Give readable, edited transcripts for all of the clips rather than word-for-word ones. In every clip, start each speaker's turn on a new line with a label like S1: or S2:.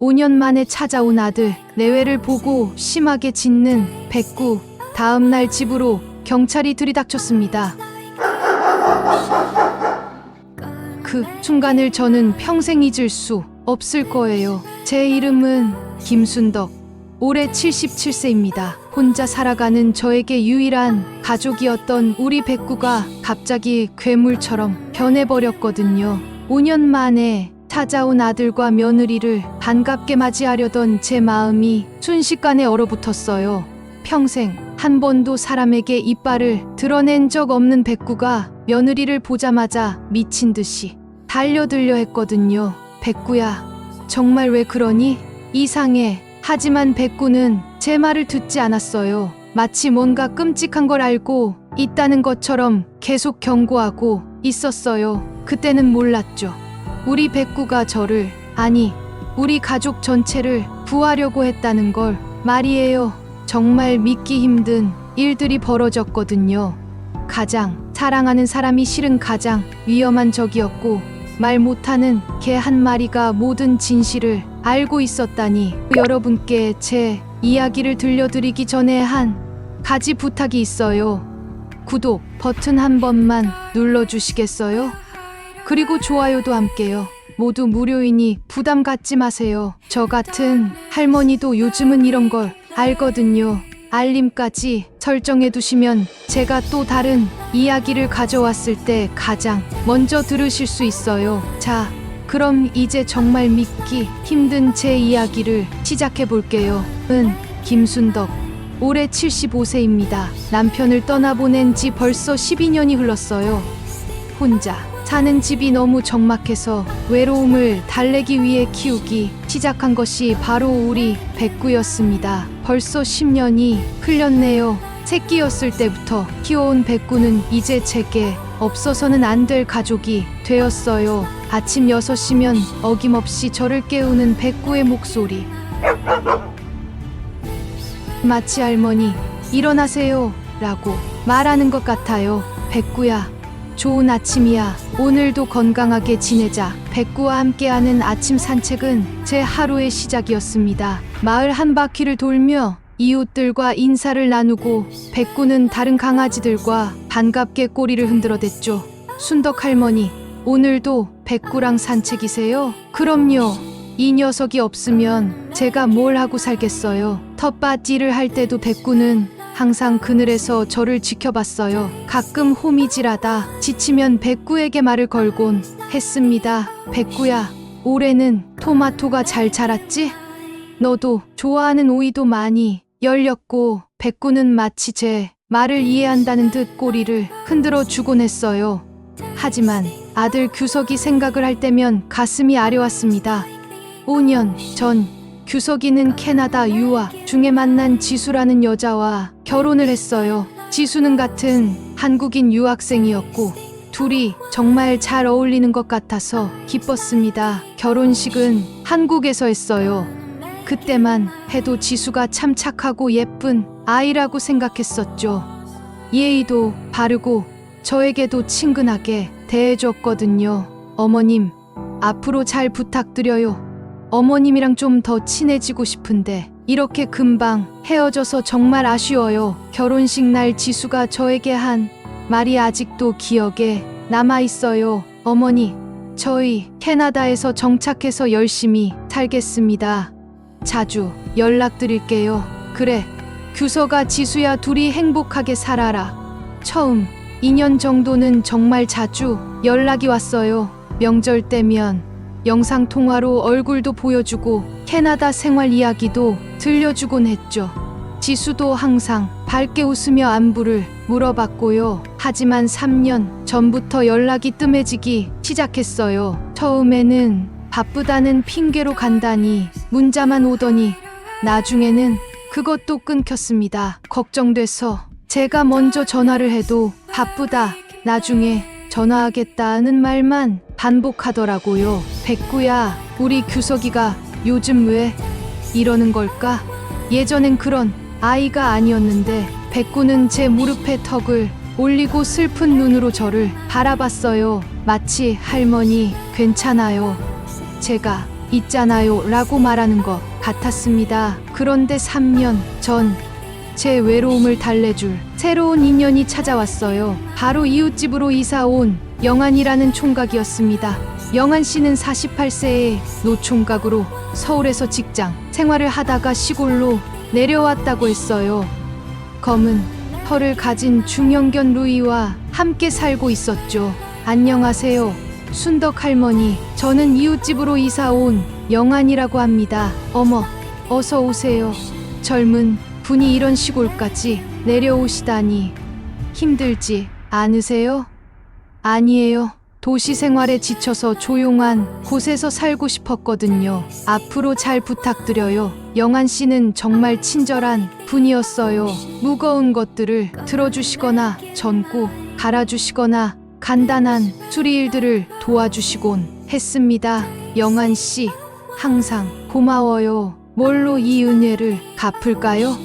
S1: 5년 만에 찾아온 아들 내외를 보고 심하게 짖는 백구. 다음 날 집으로 경찰이 들이닥쳤습니다. 그 순간을 저는 평생 잊을 수 없을 거예요. 제 이름은 김순덕. 올해 77세입니다. 혼자 살아가는 저에게 유일한 가족이었던 우리 백구가 갑자기 괴물처럼 변해버렸거든요. 5년 만에 찾아온 아들과 며느리를 반갑게 맞이하려던 제 마음이 순식간에 얼어붙었어요. 평생 한 번도 사람에게 이빨을 드러낸 적 없는 백구가 며느리를 보자마자 미친 듯이 달려들려 했거든요. 백구야, 정말 왜 그러니? 이상해. 하지만 백구는 제 말을 듣지 않았어요. 마치 뭔가 끔찍한 걸 알고 있다는 것처럼 계속 경고하고 있었어요. 그때는 몰랐죠. 우리 백구가 저를, 아니, 우리 가족 전체를 구하려고 했다는 걸 말이에요. 정말 믿기 힘든 일들이 벌어졌거든요. 가장 사랑하는 사람이 실은 가장 위험한 적이었고, 말 못하는 개 한 마리가 모든 진실을 알고 있었다니. 여러분께 제 이야기를 들려드리기 전에 한 가지 부탁이 있어요. 구독 버튼 한 번만 눌러주시겠어요? 그리고 좋아요도 함께요. 모두 무료이니 부담 갖지 마세요. 저 같은 할머니도 요즘은 이런 걸 알거든요. 알림까지 설정해 두시면 제가 또 다른 이야기를 가져왔을 때 가장 먼저 들으실 수 있어요. 자, 그럼 이제 정말 믿기 힘든 제 이야기를 시작해 볼게요. 김순덕. 올해 75세입니다. 남편을 떠나보낸 지 벌써 12년이 흘렀어요. 혼자 사는 집이 너무 적막해서 외로움을 달래기 위해 키우기 시작한 것이 바로 우리 백구였습니다. 벌써 10년이 흘렸네요. 새끼였을 때부터 키워온 백구는 이제 제게 없어서는 안 될 가족이 되었어요. 아침 6시면 어김없이 저를 깨우는 백구의 목소리. 마치 할머니, 일어나세요 라고 말하는 것 같아요. 백구야, 좋은 아침이야. 오늘도 건강하게 지내자. 백구와 함께하는 아침 산책은 제 하루의 시작이었습니다. 마을 한 바퀴를 돌며 이웃들과 인사를 나누고 백구는 다른 강아지들과 반갑게 꼬리를 흔들어댔죠. 순덕 할머니, 오늘도 백구랑 산책이세요? 그럼요. 이 녀석이 없으면 제가 뭘 하고 살겠어요. 텃밭 일을 할 때도 백구는 항상 그늘에서 저를 지켜봤어요. 가끔 호미질하다 지치면 백구에게 말을 걸곤 했습니다. 백구야, 올해는 토마토가 잘 자랐지? 너도 좋아하는 오이도 많이 열렸고. 백구는 마치 제 말을 이해한다는 듯 꼬리를 흔들어 주곤 했어요. 하지만 아들 규석이 생각을 할 때면 가슴이 아려왔습니다. 5년 전 규석이는 캐나다 유학 중에 만난 지수라는 여자와 결혼을 했어요. 지수는 같은 한국인 유학생이었고 둘이 정말 잘 어울리는 것 같아서 기뻤습니다. 결혼식은 한국에서 했어요. 그때만 해도 지수가 참 착하고 예쁜 아이라고 생각했었죠. 예의도 바르고 저에게도 친근하게 대해줬거든요. 어머님, 앞으로 잘 부탁드려요. 어머님이랑 좀 더 친해지고 싶은데 이렇게 금방 헤어져서 정말 아쉬워요. 결혼식 날 지수가 저에게 한 말이 아직도 기억에 남아있어요. 어머니, 저희 캐나다에서 정착해서 열심히 살겠습니다. 자주 연락드릴게요. 그래, 규서가 지수야, 둘이 행복하게 살아라. 처음 2년 정도는 정말 자주 연락이 왔어요. 명절 때면 영상통화로 얼굴도 보여주고 캐나다 생활 이야기도 들려주곤 했죠. 지수도 항상 밝게 웃으며 안부를 물어봤고요. 하지만 3년 전부터 연락이 뜸해지기 시작했어요. 처음에는 바쁘다는 핑계로 간단히 문자만 오더니 나중에는 그것도 끊겼습니다. 걱정돼서 제가 먼저 전화를 해도 바쁘다, 나중에 전화하겠다는 말만 반복하더라고요. 백구야, 우리 규석이가 요즘 왜 이러는 걸까? 예전엔 그런 아이가 아니었는데. 백구는 제 무릎에 턱을 올리고 슬픈 눈으로 저를 바라봤어요. 마치 할머니, 괜찮아요. 제가 있잖아요 라고 말하는 것 같았습니다. 그런데 3년 전 제 외로움을 달래줄 새로운 인연이 찾아왔어요. 바로 이웃집으로 이사온 영안이라는 총각이었습니다. 영안 씨는 48세의 노총각으로 서울에서 직장 생활을 하다가 시골로 내려왔다고 했어요. 검은 털을 가진 중형견 루이와 함께 살고 있었죠. 안녕하세요, 순덕 할머니. 저는 이웃집으로 이사온 영안이라고 합니다. 어머, 어서 오세요. 젊은 분이 이런 시골까지 내려오시다니 힘들지 않으세요? 아니에요. 도시 생활에 지쳐서 조용한 곳에서 살고 싶었거든요. 앞으로 잘 부탁드려요. 영안 씨는 정말 친절한 분이었어요. 무거운 것들을 들어주시거나 전구 갈아주시거나 간단한 수리일들을 도와주시곤 했습니다. 영안 씨, 항상 고마워요. 뭘로 이 은혜를 갚을까요?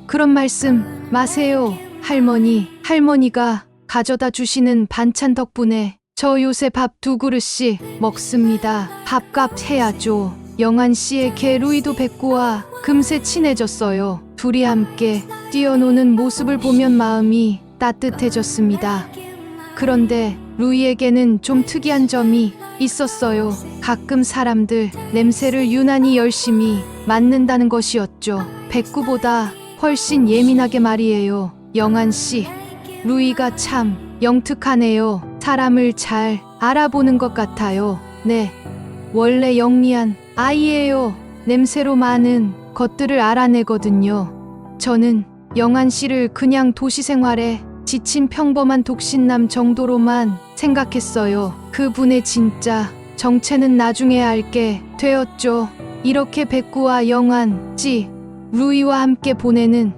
S1: 그런 말씀 마세요, 할머니. 할머니가 가져다 주시는 반찬 덕분에 저 요새 밥 2그릇씩 먹습니다. 밥값 해야죠. 영안 씨의 개 루이도 백구와 금세 친해졌어요. 둘이 함께 뛰어노는 모습을 보면 마음이 따뜻해졌습니다. 그런데 루이에게는 좀 특이한 점이 있었어요. 가끔 사람들 냄새를 유난히 열심히 맡는다는 것이었죠. 백구보다 훨씬 예민하게 말이에요. 영안 씨, 루이가 참 영특하네요. 사람을 잘 알아보는 것 같아요. 네, 원래 영리한 아이예요. 냄새로 많은 것들을 알아내거든요. 저는 영안 씨를 그냥 도시 생활에 지친 평범한 독신남 정도로만 생각했어요. 그분의 진짜 정체는 나중에 알게 되었죠. 이렇게 백구와 영안 씨, 루이와 함께 보내는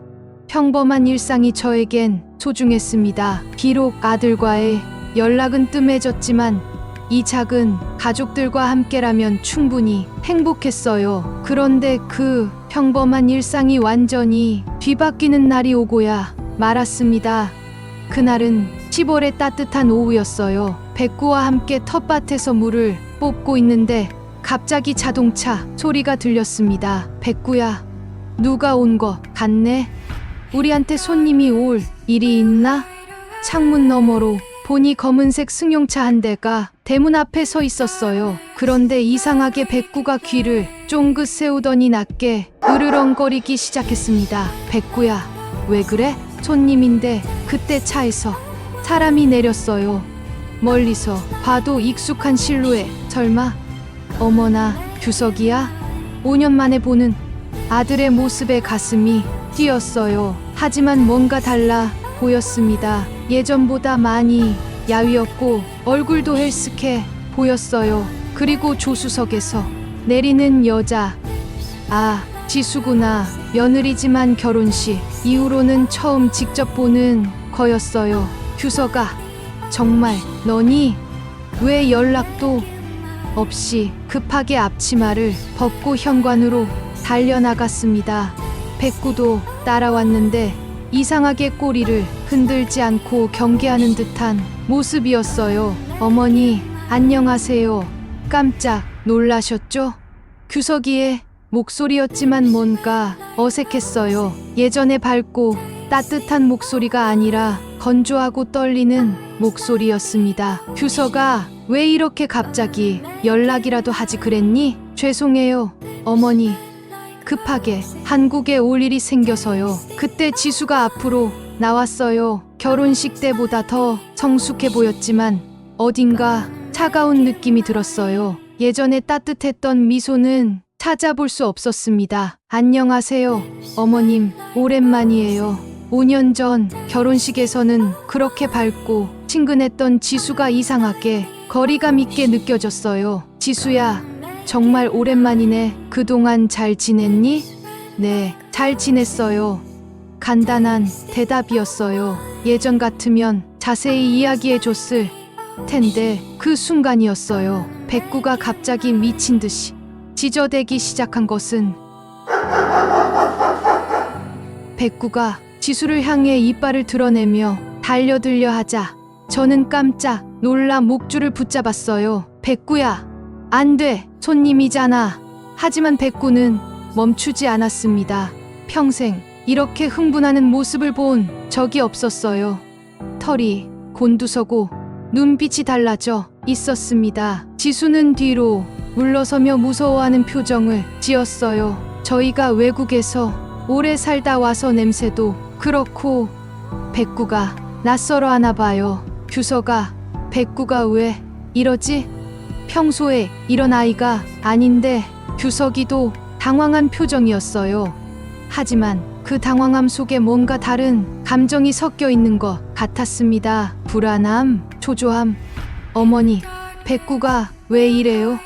S1: 평범한 일상이 저에겐 소중했습니다. 비록 아들과의 연락은 뜸해졌지만 이 작은 가족들과 함께라면 충분히 행복했어요. 그런데 그 평범한 일상이 완전히 뒤바뀌는 날이 오고야 말았습니다. 그날은 10월의 따뜻한 오후였어요. 백구와 함께 텃밭에서 물을 뽑고 있는데 갑자기 자동차 소리가 들렸습니다. 백구야, 누가 온 거 같네? 우리한테 손님이 올 일이 있나? 창문 너머로 보니 검은색 승용차 한 대가 대문 앞에 서 있었어요. 그런데 이상하게 백구가 귀를 쫑긋 세우더니 낮게 으르렁거리기 시작했습니다. 백구야, 왜 그래? 손님인데. 그때 차에서 사람이 내렸어요. 멀리서 봐도 익숙한 실루엣. 설마? 어머나, 규석이야? 5년 만에 보는 아들의 모습에 가슴이 뛰었어요. 하지만 뭔가 달라 보였습니다. 예전보다 많이 야위었고 얼굴도 헬스케 보였어요. 그리고 조수석에서 내리는 여자. 아, 지수구나. 며느리지만 결혼식 이후로는 처음 직접 보는 거였어요. 규석아, 정말 너니? 왜 연락도 없이? 급하게 앞치마를 벗고 현관으로 달려나갔습니다. 백구도 따라왔는데 이상하게 꼬리를 흔들지 않고 경계하는 듯한 모습이었어요. 어머니, 안녕하세요. 깜짝 놀라셨죠? 규석이의 목소리였지만 뭔가 어색했어요. 예전에 밝고 따뜻한 목소리가 아니라 건조하고 떨리는 목소리였습니다. 규석아, 왜 이렇게 갑자기 연락이라도 하지 그랬니? 죄송해요, 어머니. 급하게 한국에 올 일이 생겨서요. 그때 지수가 앞으로 나왔어요. 결혼식 때보다 더 성숙해 보였지만 어딘가 차가운 느낌이 들었어요. 예전에 따뜻했던 미소는 찾아볼 수 없었습니다. 안녕하세요, 어머님. 오랜만이에요. 5년 전 결혼식에서는 그렇게 밝고 친근했던 지수가 이상하게 거리감 있게 느껴졌어요. 지수야, 정말 오랜만이네. 그동안 잘 지냈니? 네, 잘 지냈어요. 간단한 대답이었어요. 예전 같으면 자세히 이야기해 줬을 텐데 그 순간이었어요. 백구가 갑자기 미친 듯이 지저대기 시작한 것은 백구가 지수를 향해 이빨을 드러내며 달려들려 하자 저는 깜짝 놀라 목줄을 붙잡았어요. 백구야, 안 돼, 손님이잖아. 하지만 백구는 멈추지 않았습니다. 평생 이렇게 흥분하는 모습을 본 적이 없었어요. 털이 곤두서고 눈빛이 달라져 있었습니다. 지수는 뒤로 물러서며 무서워하는 표정을 지었어요. 저희가 외국에서 오래 살다 와서 냄새도 그렇고 백구가 낯설어 하나 봐요. 규서가 백구가 왜 이러지? 평소에 이런 아이가 아닌데 규석이도 당황한 표정이었어요. 하지만 그 당황함 속에 뭔가 다른 감정이 섞여 있는 것 같았습니다. 불안함, 초조함. 어머니, 백구가 왜 이래요?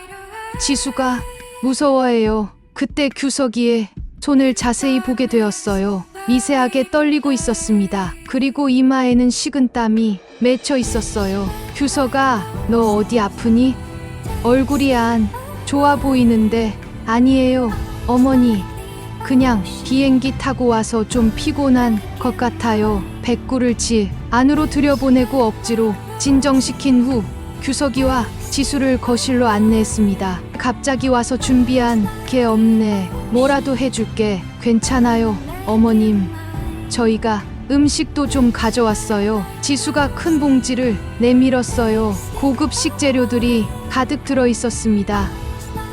S1: 지수가 무서워해요. 그때 규석이의 손을 자세히 보게 되었어요. 미세하게 떨리고 있었습니다. 그리고 이마에는 식은 땀이 맺혀 있었어요. 규석아, 너 어디 아프니? 얼굴이 안 좋아 보이는데. 아니에요, 어머니. 그냥 비행기 타고 와서 좀 피곤한 것 같아요. 백구를 집 안으로 들여보내고 억지로 진정시킨 후 규석이와 지수를 거실로 안내했습니다. 갑자기 와서 준비한 게 없네. 뭐라도 해줄게. 괜찮아요, 어머님. 저희가 음식도 좀 가져왔어요. 지수가 큰 봉지를 내밀었어요. 고급 식재료들이 가득 들어 있었습니다.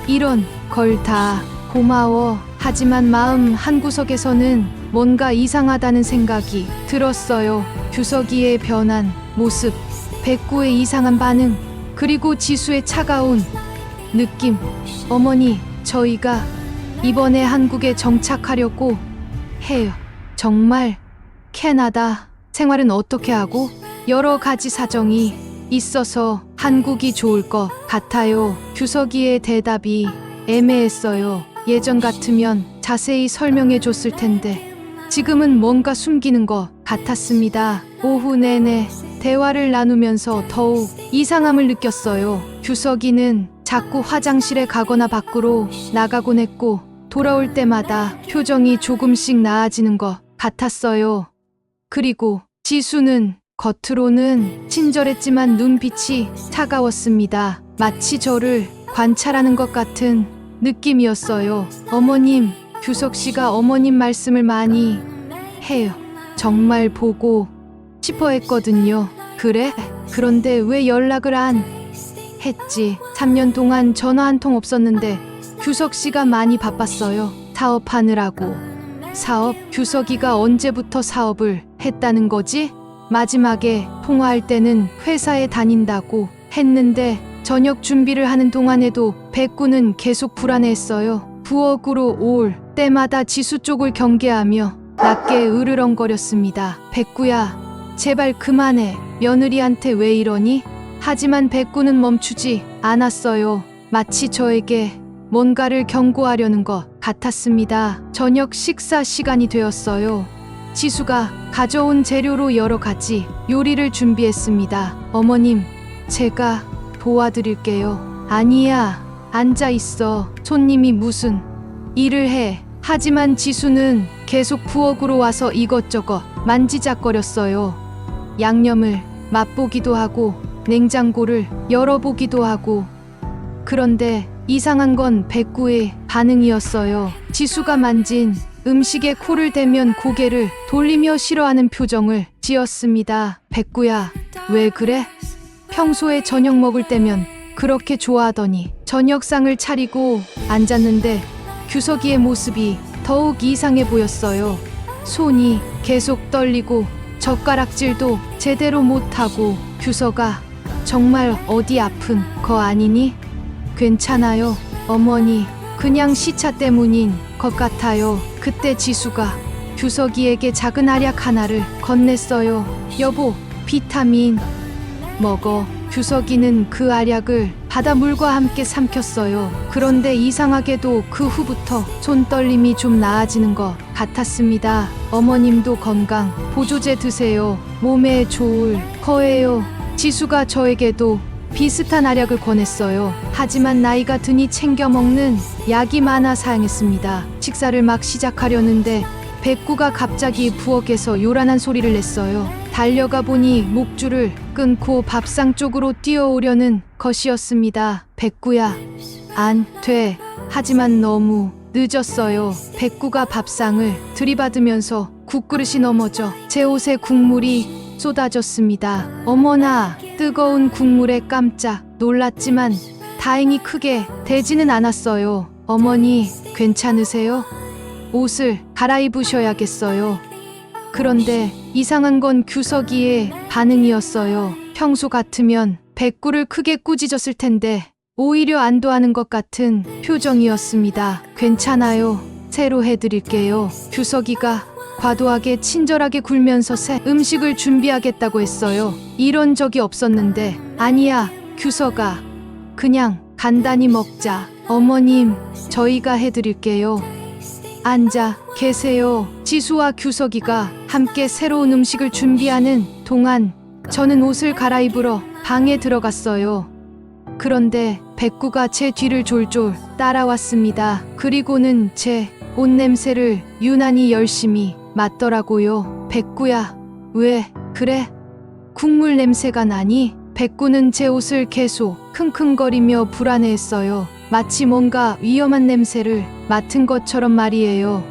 S1: 이런 걸 다 고마워. 하지만 마음 한구석에서는 뭔가 이상하다는 생각이 들었어요. 규석이의 변한 모습, 백구의 이상한 반응, 그리고 지수의 차가운 느낌. 어머니, 저희가 이번에 한국에 정착하려고 해요. 정말? 캐나다 생활은 어떻게 하고? 여러 가지 사정이 있어서 한국이 좋을 것 같아요. 규석이의 대답이 애매했어요. 예전 같으면 자세히 설명해 줬을 텐데 지금은 뭔가 숨기는 것 같았습니다. 오후 내내 대화를 나누면서 더욱 이상함을 느꼈어요. 규석이는 자꾸 화장실에 가거나 밖으로 나가곤 했고 돌아올 때마다 표정이 조금씩 나아지는 것 같았어요. 그리고 지수는 겉으로는 친절했지만 눈빛이 차가웠습니다. 마치 저를 관찰하는 것 같은 느낌이었어요. 어머님, 규석 씨가 어머님 말씀을 많이 해요. 정말 보고 싶어 했거든요. 그래? 그런데 왜 연락을 안 했지? 3년 동안 전화 한 통 없었는데 규석 씨가 많이 바빴어요. 사업하느라고. 사업? 규석이가 언제부터 사업을 했다는 거지? 마지막에 통화할 때는 회사에 다닌다고 했는데 저녁 준비를 하는 동안에도 백구는 계속 불안해했어요. 부엌으로 올 때마다 지수 쪽을 경계하며 낮게 으르렁거렸습니다. 백구야, 제발 그만해. 며느리한테 왜 이러니? 하지만 백구는 멈추지 않았어요. 마치 저에게 뭔가를 경고하려는 것 같았습니다. 저녁 식사 시간이 되었어요. 지수가 가져온 재료로 여러 가지 요리를 준비했습니다. 어머님, 제가 도와드릴게요. 아니야, 앉아 있어. 손님이 무슨 일을 해. 하지만 지수는 계속 부엌으로 와서 이것저것 만지작거렸어요. 양념을 맛보기도 하고 냉장고를 열어보기도 하고. 그런데 이상한 건 백구의 반응이었어요. 지수가 만진 음식에 코를 대면 고개를 돌리며 싫어하는 표정을 지었습니다. 백구야, 왜 그래? 평소에 저녁 먹을 때면 그렇게 좋아하더니. 저녁상을 차리고 앉았는데 규석이의 모습이 더욱 이상해 보였어요. 손이 계속 떨리고 젓가락질도 제대로 못하고. 규석아, 정말 어디 아픈 거 아니니? 괜찮아요, 어머니. 그냥 시차 때문인 것 같아요. 그때 지수가 규석이에게 작은 알약 하나를 건넸어요. 여보, 비타민 먹어. 규석이는 그 알약을 바닷물과 함께 삼켰어요. 그런데 이상하게도 그 후부터 손떨림이 좀 나아지는 것 같았습니다. 어머님도 건강 보조제 드세요. 몸에 좋을 거예요. 지수가 저에게도 비슷한 알약을 권했어요. 하지만 나이가 드니 챙겨 먹는 약이 많아 사양했습니다. 식사를 막 시작하려는데 백구가 갑자기 부엌에서 요란한 소리를 냈어요. 달려가 보니 목줄을 끊고 밥상 쪽으로 뛰어오려는 것이었습니다. 백구야, 안 돼. 하지만 너무 늦었어요. 백구가 밥상을 들이받으면서 국그릇이 넘어져 제 옷에 국물이 쏟아졌습니다. 어머나, 뜨거운 국물에 깜짝 놀랐지만 다행히 크게 대지는 않았어요. 어머니, 괜찮으세요? 옷을 갈아입으셔야겠어요. 그런데 이상한 건 규석이의 반응이었어요. 평소 같으면 백구를 크게 꾸짖었을 텐데 오히려 안도하는 것 같은 표정이었습니다. 괜찮아요. 새로 해드릴게요. 규석이가 과도하게 친절하게 굴면서 새 음식을 준비하겠다고 했어요. 이런 적이 없었는데. 아니야, 규석아. 그냥 간단히 먹자. 어머님, 저희가 해드릴게요. 앉아 계세요. 지수와 규석이가 함께 새로운 음식을 준비하는 동안 저는 옷을 갈아입으러 방에 들어갔어요. 그런데 백구가 제 뒤를 졸졸 따라왔습니다. 그리고는 제 옷 냄새를 유난히 열심히 맡더라고요. 백구야, 왜 그래? 국물 냄새가 나니? 백구는 제 옷을 계속 킁킁거리며 불안해했어요. 마치 뭔가 위험한 냄새를 맡은 것처럼 말이에요.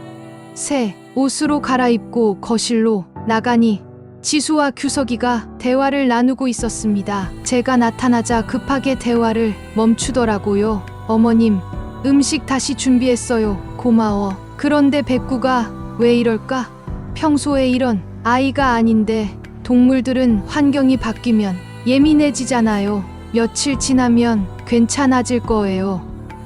S1: 새 옷으로 갈아입고 거실로 나가니 지수와 규석이가 대화를 나누고 있었습니다. 제가 나타나자 급하게 대화를 멈추더라고요. 어머님, 음식 다시 준비했어요. 고마워. 그런데 백구가 왜 이럴까? 평소에 이런 아이가 아닌데 동물들은 환경이 바뀌면 예민해지잖아요. 며칠 지나면 괜찮아질 거예요.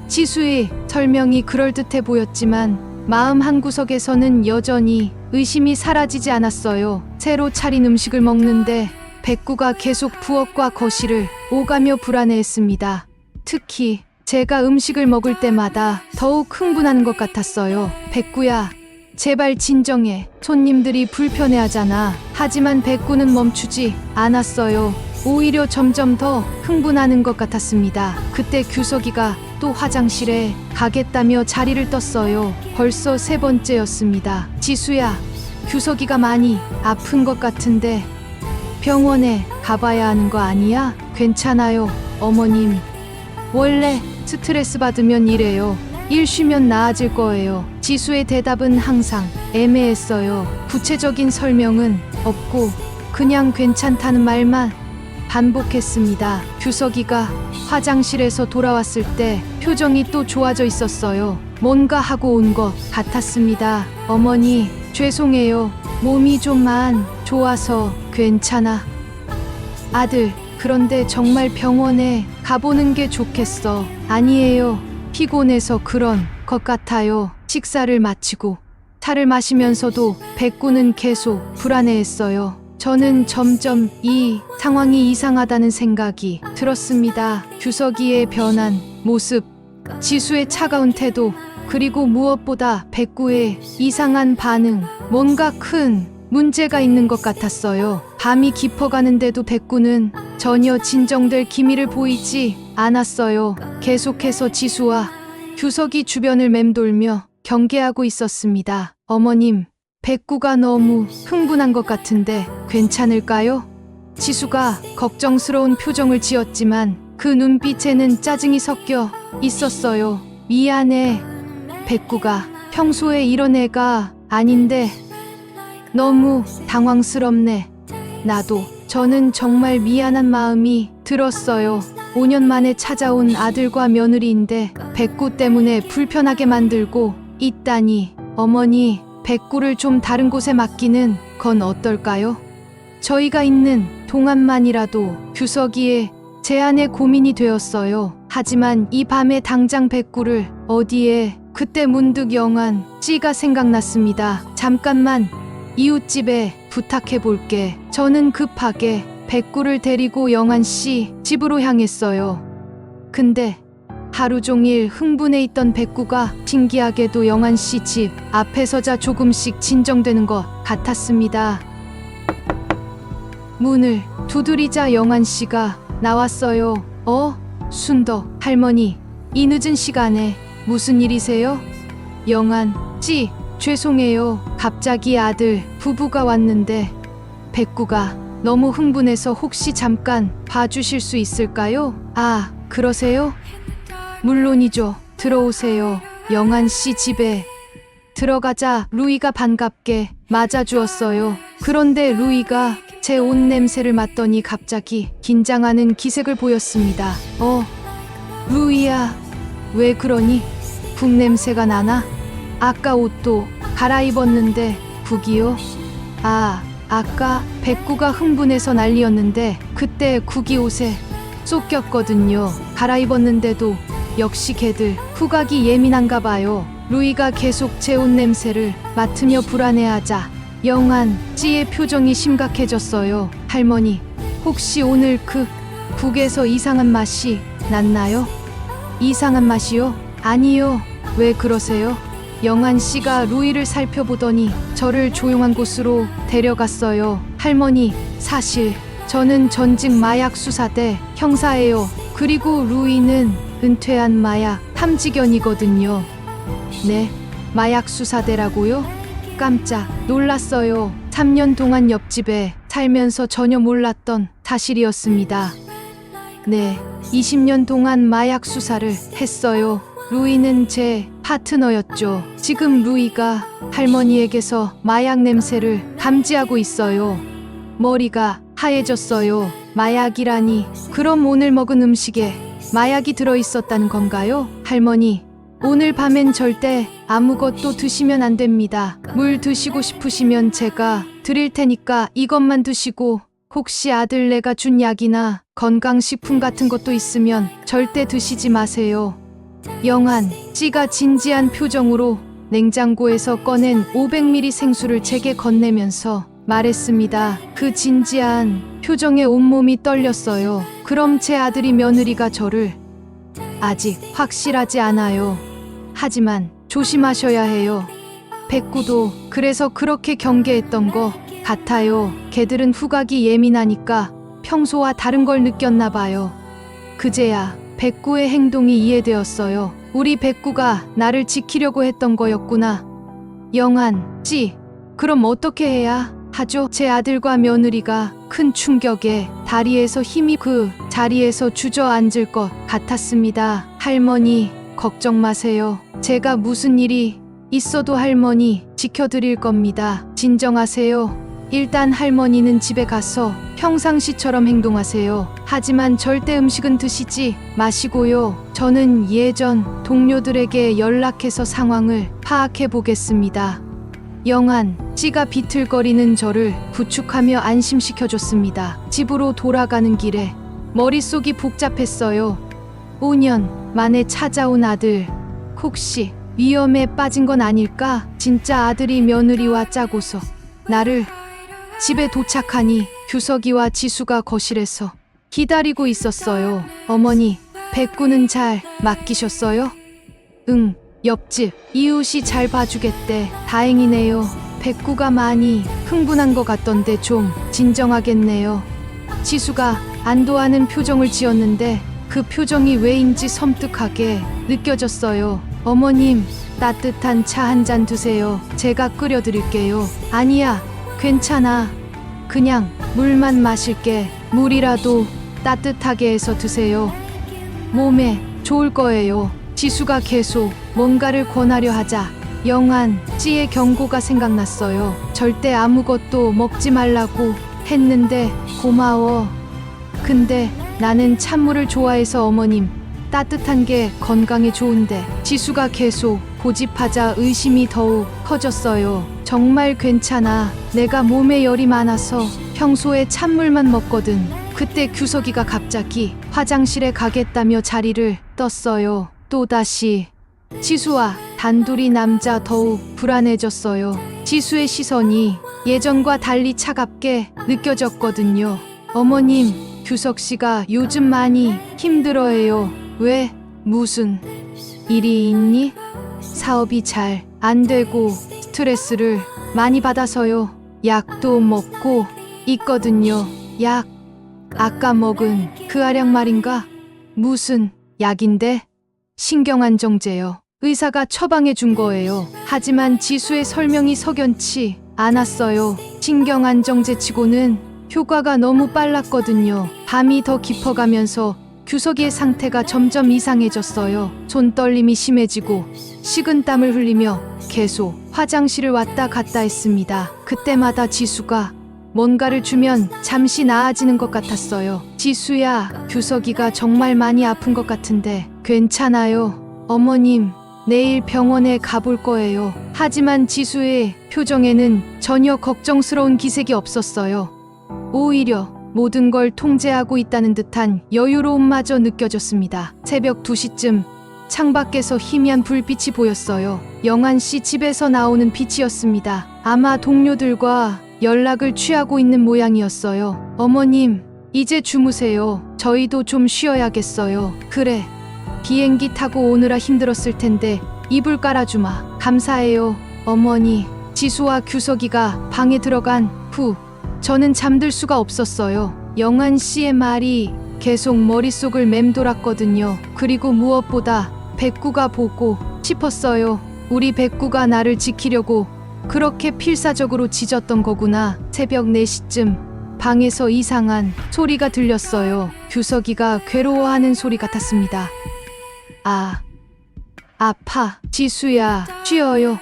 S1: 지수의 설명이 그럴듯해 보였지만 마음 한구석에서는 여전히 의심이 사라지지 않았어요. 새로 차린 음식을 먹는데 백구가 계속 부엌과 거실을 오가며 불안해했습니다. 특히 제가 음식을 먹을 때마다 더욱 흥분하는 것 같았어요. 백구야, 제발 진정해. 손님들이 불편해하잖아. 하지만 백구는 멈추지 않았어요. 오히려 점점 더 흥분하는 것 같았습니다. 그때 규석이가 또 화장실에 가겠다며 자리를 떴어요. 벌써 세 번째였습니다. 지수야, 규석이가 많이 아픈 것 같은데 병원에 가봐야 하는 거 아니야? 괜찮아요, 어머님. 원래 스트레스 받으면 이래요. 일 쉬면 나아질 거예요. 지수의 대답은 항상 애매했어요. 구체적인 설명은 없고 그냥 괜찮다는 말만 반복했습니다. 규석이가 화장실에서 돌아왔을 때 표정이 또 좋아져 있었어요. 뭔가 하고 온 것 같았습니다. 어머니, 죄송해요. 몸이 좀 안 좋아서. 괜찮아. 아들, 그런데 정말 병원에 가보는 게 좋겠어. 아니에요. 피곤해서 그런 것 같아요. 식사를 마치고 차를 마시면서도 백구는 계속 불안해했어요. 저는 점점 이 상황이 이상하다는 생각이 들었습니다. 규석이의 변한 모습, 지수의 차가운 태도, 그리고 무엇보다 백구의 이상한 반응, 뭔가 큰 문제가 있는 것 같았어요. 밤이 깊어가는데도 백구는 전혀 진정될 기미를 보이지 않았어요. 계속해서 지수와 규석이 주변을 맴돌며 경계하고 있었습니다. 어머님, 백구가 너무 흥분한 것 같은데 괜찮을까요? 지수가 걱정스러운 표정을 지었지만 그 눈빛에는 짜증이 섞여 있었어요. 미안해. 백구가 평소에 이런 애가 아닌데 너무 당황스럽네. 나도. 저는 정말 미안한 마음이 들었어요. 5년 만에 찾아온 아들과 며느리인데 백구 때문에 불편하게 만들고 있다니. 어머니, 백구를 좀 다른 곳에 맡기는 건 어떨까요? 저희가 있는 동안만이라도. 규석이의 제안에 고민이 되었어요. 하지만 이 밤에 당장 백구를 어디에? 그때 문득 영한 씨가 생각났습니다. 잠깐만 이웃집에 부탁해 볼게. 저는 급하게 백구를 데리고 영한 씨 집으로 향했어요. 근데 하루 종일 흥분해 있던 백구가 신기하게도 영한 씨 집 앞에 서자 조금씩 진정되는 것 같았습니다. 문을 두드리자 영한 씨가 나왔어요. 순덕 할머니, 이 늦은 시간에 무슨 일이세요? 영한 씨, 죄송해요. 갑자기 아들 부부가 왔는데 백구가 너무 흥분해서 혹시 잠깐 봐주실 수 있을까요? 아, 그러세요? 물론이죠. 들어오세요. 영한 씨 집에 들어가자 루이가 반갑게 맞아주었어요. 그런데 루이가 제 옷 냄새를 맡더니 갑자기 긴장하는 기색을 보였습니다. 루이야, 왜 그러니? 국 냄새가 나나? 아까 옷도 갈아입었는데 국이요? 아, 아까 백구가 흥분해서 난리였는데 그때 국이 옷에 쏙꼈거든요. 갈아입었는데도 역시 걔들 후각이 예민한가 봐요. 루이가 계속 제 옷 냄새를 맡으며 불안해하자 영한 찌의 표정이 심각해졌어요. 할머니, 혹시 오늘 그 국에서 이상한 맛이 났나요? 이상한 맛이요? 아니요. 왜 그러세요? 영한 씨가 루이를 살펴보더니 저를 조용한 곳으로 데려갔어요. 할머니, 사실 저는 전직 마약 수사대 형사예요. 그리고 루이는 은퇴한 마약 탐지견이거든요. 네, 마약 수사대라고요? 깜짝 놀랐어요. 3년 동안 옆집에 살면서 전혀 몰랐던 사실이었습니다. 네, 20년 동안 마약 수사를 했어요. 루이는 제 파트너였죠. 지금 루이가 할머니에게서 마약 냄새를 감지하고 있어요. 머리가 하얘졌어요. 마약이라니, 그럼 오늘 먹은 음식에 마약이 들어있었다는 건가요? 할머니, 오늘 밤엔 절대 아무것도 드시면 안 됩니다. 물 드시고 싶으시면 제가 드릴 테니까 이것만 드시고 혹시 아들네가 준 약이나 건강식품 같은 것도 있으면 절대 드시지 마세요. 영한 찌가 진지한 표정으로 냉장고에서 꺼낸 500ml 생수를 제게 건네면서 말했습니다. 그 진지한 표정에 온몸이 떨렸어요. 그럼 제 아들이 며느리가 저를 아직 확실하지 않아요. 하지만 조심하셔야 해요. 백구도 그래서 그렇게 경계했던 거 같아요. 걔들은 후각이 예민하니까 평소와 다른 걸 느꼈나 봐요. 그제야 백구의 행동이 이해되었어요. 우리 백구가 나를 지키려고 했던 거였구나. 영한, 찌, 그럼 어떻게 해야 하죠? 제 아들과 며느리가 큰 충격에 다리에서 힘이 그 자리에서 주저앉을 것 같았습니다. 할머니, 걱정 마세요. 제가 무슨 일이 있어도 할머니 지켜드릴 겁니다. 진정하세요. 일단 할머니는 집에 가서 평상시처럼 행동하세요. 하지만 절대 음식은 드시지 마시고요. 저는 예전 동료들에게 연락해서 상황을 파악해 보겠습니다. 영한 찌가 비틀거리는 저를 부축하며 안심시켜줬습니다. 집으로 돌아가는 길에 머릿속이 복잡했어요. 5년 만에 찾아온 아들, 혹시 위험에 빠진 건 아닐까? 진짜 아들이 며느리와 짜고서 나를 집에 도착하니 규석이와 지수가 거실에서 기다리고 있었어요. 어머니, 백구는 잘 맡기셨어요? 응, 옆집 이웃이 잘 봐주겠대. 다행이네요. 백구가 많이 흥분한 것 같던데 좀 진정하겠네요. 지수가 안도하는 표정을 지었는데 그 표정이 왜인지 섬뜩하게 느껴졌어요. 어머님, 따뜻한 차 한 잔 드세요. 제가 끓여드릴게요. 아니야, 괜찮아. 그냥 물만 마실게. 물이라도 따뜻하게 해서 드세요. 몸에 좋을 거예요. 지수가 계속 뭔가를 권하려 하자 영한 찌의 경고가 생각났어요. 절대 아무것도 먹지 말라고 했는데 고마워. 근데 나는 찬물을 좋아해서 어머님, 따뜻한 게 건강에 좋은데. 지수가 계속 고집하자 의심이 더욱 커졌어요. 정말 괜찮아. 내가 몸에 열이 많아서 평소에 찬물만 먹거든. 그때 규석이가 갑자기 화장실에 가겠다며 자리를 떴어요. 또다시 지수와 단둘이 남자 더욱 불안해졌어요. 지수의 시선이 예전과 달리 차갑게 느껴졌거든요. 어머님, 규석 씨가 요즘 많이 힘들어해요. 왜? 무슨 일이 있니? 사업이 잘 안 되고 스트레스를 많이 받아서요. 약도 먹고 있거든요. 약? 아까 먹은 그 알약 말인가? 무슨 약인데? 신경안정제요. 의사가 처방해 준 거예요. 하지만 지수의 설명이 석연치 않았어요. 신경안정제치고는 효과가 너무 빨랐거든요. 밤이 더 깊어가면서 규석이의 상태가 점점 이상해졌어요. 손떨림이 심해지고 식은땀을 흘리며 계속 화장실을 왔다 갔다 했습니다. 그때마다 지수가 뭔가를 주면 잠시 나아지는 것 같았어요. 지수야, 규석이가 정말 많이 아픈 것 같은데 괜찮아요. 어머님, 내일 병원에 가볼 거예요. 하지만 지수의 표정에는 전혀 걱정스러운 기색이 없었어요. 오히려 모든 걸 통제하고 있다는 듯한 여유로움마저 느껴졌습니다. 새벽 2시쯤 창밖에서 희미한 불빛이 보였어요. 영한 씨 집에서 나오는 빛이었습니다. 아마 동료들과 연락을 취하고 있는 모양이었어요. 어머님, 이제 주무세요. 저희도 좀 쉬어야겠어요. 그래. 비행기 타고 오느라 힘들었을 텐데 이불 깔아주마. 감사해요, 어머니. 지수와 규석이가 방에 들어간 후 저는 잠들 수가 없었어요. 영한 씨의 말이 계속 머릿속을 맴돌았거든요. 그리고 무엇보다 백구가 보고 싶었어요. 우리 백구가 나를 지키려고 그렇게 필사적으로 짖었던 거구나. 새벽 4시쯤 방에서 이상한 소리가 들렸어요. 규석이가 괴로워하는 소리 같았습니다. 아파. 지수야, 쉬어요.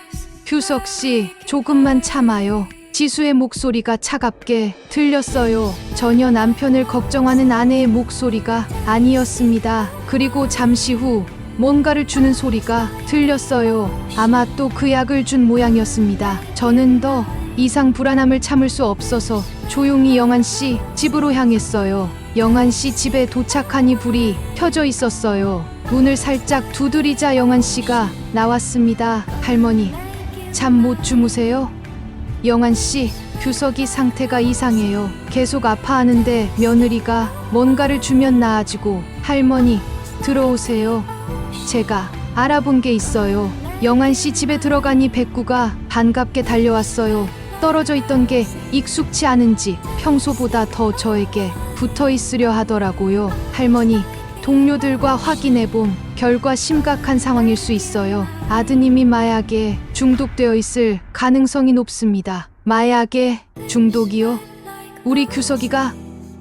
S1: 규석씨, 조금만 참아요. 지수의 목소리가 차갑게 들렸어요. 전혀 남편을 걱정하는 아내의 목소리가 아니었습니다. 그리고 잠시 후 뭔가를 주는 소리가 들렸어요. 아마 또 그 약을 준 모양이었습니다. 저는 더 이상 불안함을 참을 수 없어서 조용히 영한 씨 집으로 향했어요. 영한 씨 집에 도착하니 불이 켜져 있었어요. 문을 살짝 두드리자 영한 씨가 나왔습니다. 할머니, 잠 못 주무세요? 영한 씨, 규석이 상태가 이상해요. 계속 아파하는데 며느리가 뭔가를 주면 나아지고. 할머니, 들어오세요. 제가 알아본 게 있어요. 영한 씨 집에 들어가니 백구가 반갑게 달려왔어요. 떨어져 있던 게 익숙치 않은지 평소보다 더 저에게 붙어 있으려 하더라고요. 할머니, 동료들과 확인해봄 결과 심각한 상황일 수 있어요. 아드님이 마약에 중독되어 있을 가능성이 높습니다. 마약에 중독이요? 우리 규석이가?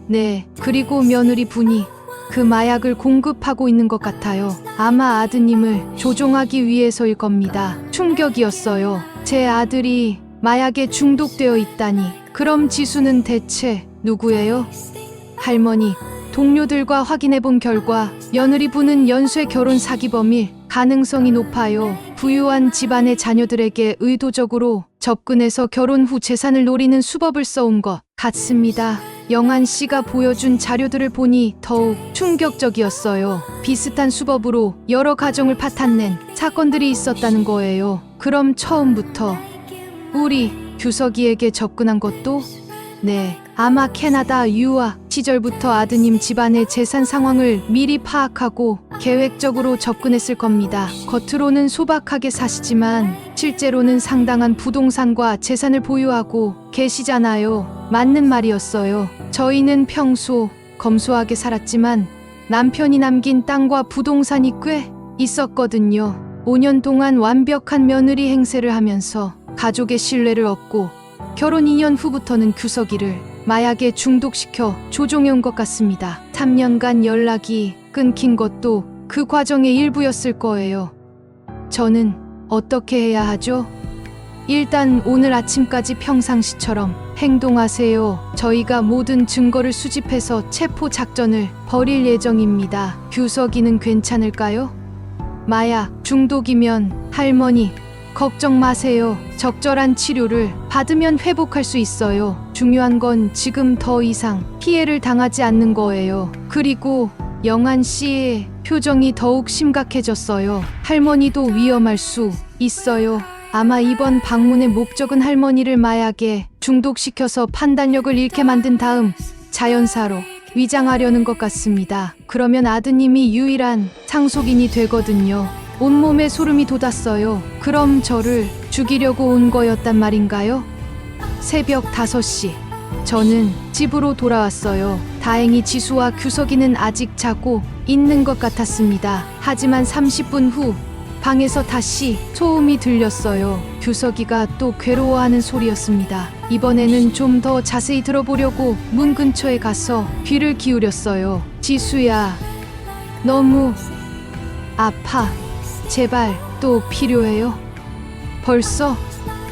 S1: 네, 그리고 며느리 분이 그 마약을 공급하고 있는 것 같아요. 아마 아드님을 조종하기 위해서일 겁니다. 충격이었어요. 제 아들이 마약에 중독되어 있다니. 그럼 지수는 대체 누구예요? 할머니, 동료들과 확인해본 결과 며느리 분은 연쇄 결혼 사기범일 가능성이 높아요. 부유한 집안의 자녀들에게 의도적으로 접근해서 결혼 후 재산을 노리는 수법을 써온 것 같습니다. 영한 씨가 보여준 자료들을 보니 더욱 충격적이었어요. 비슷한 수법으로 여러 가정을 파탄낸 사건들이 있었다는 거예요. 그럼 처음부터 우리 규석이에게 접근한 것도? 네, 아마 캐나다 유학 시절부터 아드님 집안의 재산 상황을 미리 파악하고 계획적으로 접근했을 겁니다. 겉으로는 소박하게 사시지만 실제로는 상당한 부동산과 재산을 보유하고 계시잖아요. 맞는 말이었어요. 저희는 평소 검소하게 살았지만 남편이 남긴 땅과 부동산이 꽤 있었거든요. 5년 동안 완벽한 며느리 행세를 하면서 가족의 신뢰를 얻고 결혼 2년 후부터는 규석이를 마약에 중독시켜 조종해온 것 같습니다. 3년간 연락이 끊긴 것도 그 과정의 일부였을 거예요. 저는 어떻게 해야 하죠? 일단 오늘 아침까지 평상시처럼 행동하세요. 저희가 모든 증거를 수집해서 체포 작전을 벌일 예정입니다. 규석이는 괜찮을까요? 마약 중독이면 할머니, 걱정 마세요. 적절한 치료를 받으면 회복할 수 있어요. 중요한 건 지금 더 이상 피해를 당하지 않는 거예요. 그리고 영한 씨의 표정이 더욱 심각해졌어요. 할머니도 위험할 수 있어요. 아마 이번 방문의 목적은 할머니를 마약에 중독시켜서 판단력을 잃게 만든 다음 자연사로 위장하려는 것 같습니다. 그러면 아드님이 유일한 상속인이 되거든요. 온몸에 소름이 돋았어요. 그럼 저를 죽이려고 온 거였단 말인가요? 새벽 5시. 저는 집으로 돌아왔어요. 다행히 지수와 규석이는 아직 자고 있는 것 같았습니다. 하지만 30분 후 방에서 다시 소음이 들렸어요. 규석이가 또 괴로워하는 소리였습니다. 이번에는 좀 더 자세히 들어보려고 문 근처에 가서 귀를 기울였어요. 지수야, 너무 아파. 제발 또 필요해요. 벌써?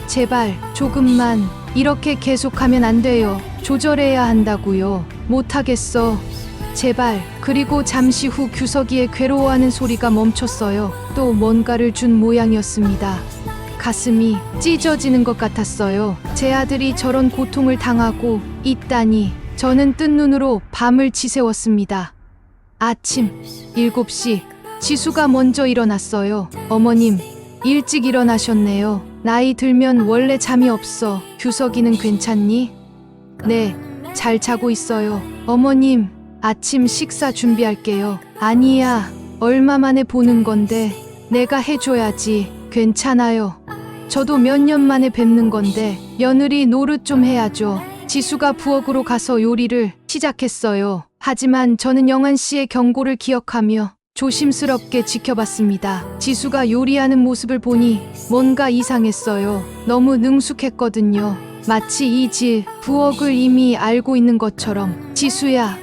S1: 제발 조금만. 이렇게 계속하면 안 돼요. 조절해야 한다고요. 못하겠어. 제발. 그리고 잠시 후 규석이의 괴로워하는 소리가 멈췄어요. 또 뭔가를 준 모양이었습니다. 가슴이 찢어지는 것 같았어요. 제 아들이 저런 고통을 당하고 있다니. 저는 뜬 눈으로 밤을 지새웠습니다. 아침 7시. 지수가 먼저 일어났어요. 어머님, 일찍 일어나셨네요. 나이 들면 원래 잠이 없어. 규석이는 괜찮니? 네, 잘 자고 있어요. 어머님, 아침 식사 준비할게요. 아니야, 얼마 만에 보는 건데 내가 해줘야지. 괜찮아요. 저도 몇 년 만에 뵙는 건데 며느리 노릇 좀 해야죠. 지수가 부엌으로 가서 요리를 시작했어요. 하지만 저는 영한 씨의 경고를 기억하며 조심스럽게 지켜봤습니다. 지수가 요리하는 모습을 보니 뭔가 이상했어요. 너무 능숙했거든요. 마치 이 집 부엌을 이미 알고 있는 것처럼. 지수야,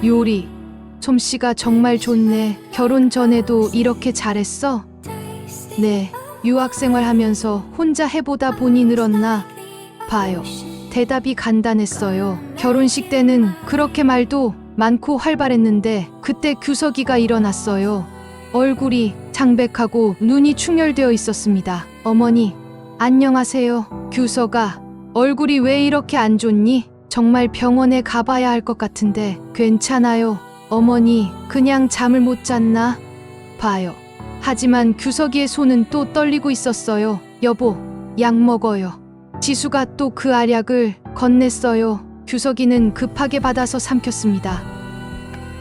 S1: 요리 솜씨가 정말 좋네. 결혼 전에도 이렇게 잘했어? 네, 유학생활 하면서 혼자 해보다 보니 늘었나 봐요. 대답이 간단했어요. 결혼식 때는 그렇게 말도 많고 활발했는데 그때 규석이가 일어났어요. 얼굴이 창백하고 눈이 충혈되어 있었습니다. 어머니, 안녕하세요. 규석아, 얼굴이 왜 이렇게 안 좋니? 정말 병원에 가봐야 할 것 같은데. 괜찮아요. 어머니, 그냥 잠을 못 잤나 봐요. 하지만 규석이의 손은 또 떨리고 있었어요. 여보, 약 먹어요. 지수가 또 그 알약을 건넸어요. 규석이는 급하게 받아서 삼켰습니다.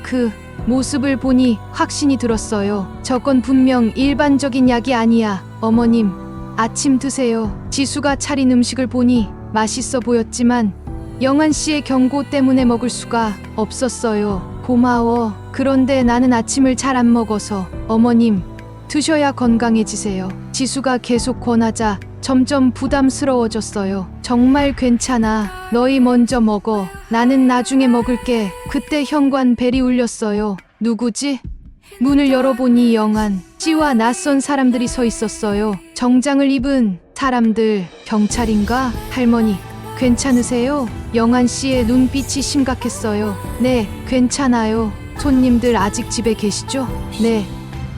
S1: 그 모습을 보니 확신이 들었어요. 저건 분명 일반적인 약이 아니야. 어머님, 아침 드세요. 지수가 차린 음식을 보니 맛있어 보였지만 영한 씨의 경고 때문에 먹을 수가 없었어요. 고마워. 그런데 나는 아침을 잘 안 먹어서. 어머님, 드셔야 건강해지세요. 지수가 계속 권하자 점점 부담스러워졌어요. 정말 괜찮아. 너희 먼저 먹어. 나는 나중에 먹을게. 그때 현관 벨이 울렸어요. 누구지? 문을 열어보니 영한 씨와 낯선 사람들이 서 있었어요. 정장을 입은 사람들. 경찰인가? 할머니, 괜찮으세요? 영한 씨의 눈빛이 심각했어요. 네, 괜찮아요. 손님들 아직 집에 계시죠? 네,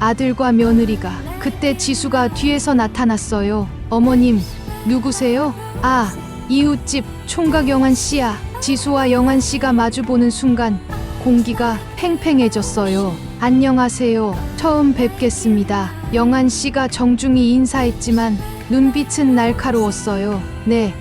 S1: 아들과 며느리가. 그때 지수가 뒤에서 나타났어요. 어머님, 누구세요? 아, 이웃집 총각 영한 씨야. 지수와 영한 씨가 마주보는 순간 공기가 팽팽해졌어요. 안녕하세요. 처음 뵙겠습니다. 영한 씨가 정중히 인사했지만 눈빛은 날카로웠어요. 네,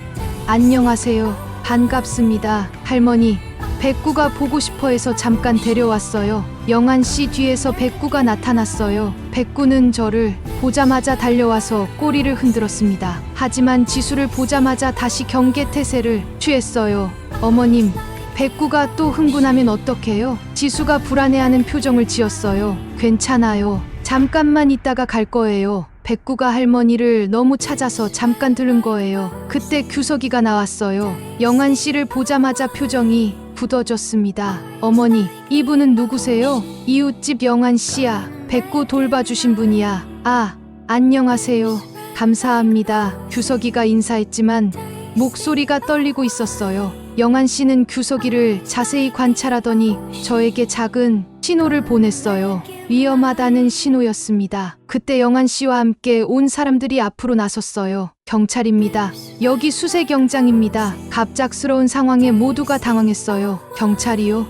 S1: 안녕하세요. 반갑습니다. 할머니, 백구가 보고 싶어 해서 잠깐 데려왔어요. 영한 씨 뒤에서 백구가 나타났어요. 백구는 저를 보자마자 달려와서 꼬리를 흔들었습니다. 하지만 지수를 보자마자 다시 경계태세를 취했어요. 어머님, 백구가 또 흥분하면 어떡해요? 지수가 불안해하는 표정을 지었어요. 괜찮아요. 잠깐만 있다가 갈 거예요. 백구가 할머니를 너무 찾아서 잠깐 들은 거예요. 그때 규석이가 나왔어요. 영한 씨를 보자마자 표정이 굳어졌습니다. 어머니, 이분은 누구세요? 이웃집 영한 씨야. 백구 돌봐주신 분이야. 아, 안녕하세요. 감사합니다. 규석이가 인사했지만 목소리가 떨리고 있었어요. 영한 씨는 규석이를 자세히 관찰하더니 저에게 작은 신호를 보냈어요. 위험하다는 신호였습니다. 그때 영한 씨와 함께 온 사람들이 앞으로 나섰어요. 경찰입니다. 여기 수색영장입니다. 갑작스러운 상황에 모두가 당황했어요. 경찰이요?